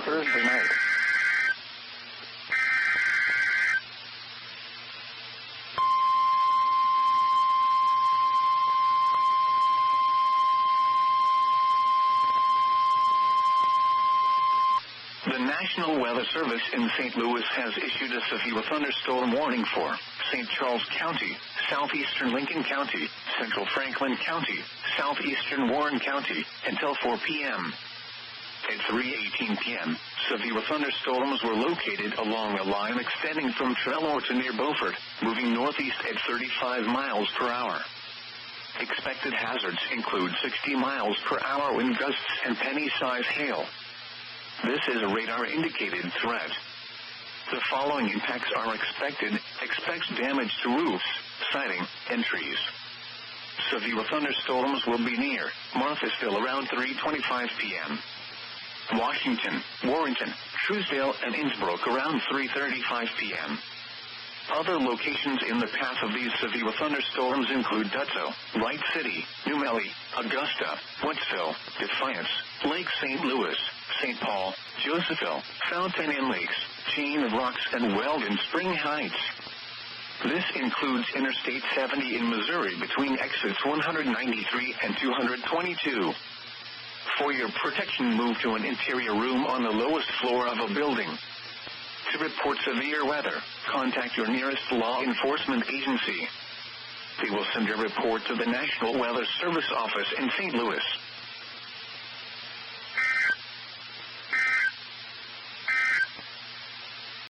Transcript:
on Thursday night. The National Weather Service in St. Louis has issued a severe thunderstorm warning for St. Charles County, Southeastern Lincoln County, Central Franklin County, Southeastern Warren County, until 4 p.m. At 3:18 p.m., severe thunderstorms were located along a line extending from Treloar to near Beaufort, moving northeast at 35 miles per hour. Expected hazards include 60 miles per hour wind gusts and penny-size hail. This is a radar-indicated threat. The following impacts are expected. Expect damage to roofs, siding, and trees. Severe thunderstorms will be near Marthasville around 3:25 p.m. Washington, Warrenton, Truesdale, and Innsbrook around 3:35 p.m. Other locations in the path of these severe thunderstorms include Dutso, Wright City, New Melle, Augusta, Woodsville, Defiance, Lake St. Louis, St. Paul, Josephville, Fountain Inn Lakes, Chain of Rocks, and Weldon Spring Heights. This includes Interstate 70 in Missouri between exits 193 and 222. For your protection, move to an interior room on the lowest floor of a building. To report severe weather, contact your nearest law enforcement agency. They will send a report to the National Weather Service office in St. Louis.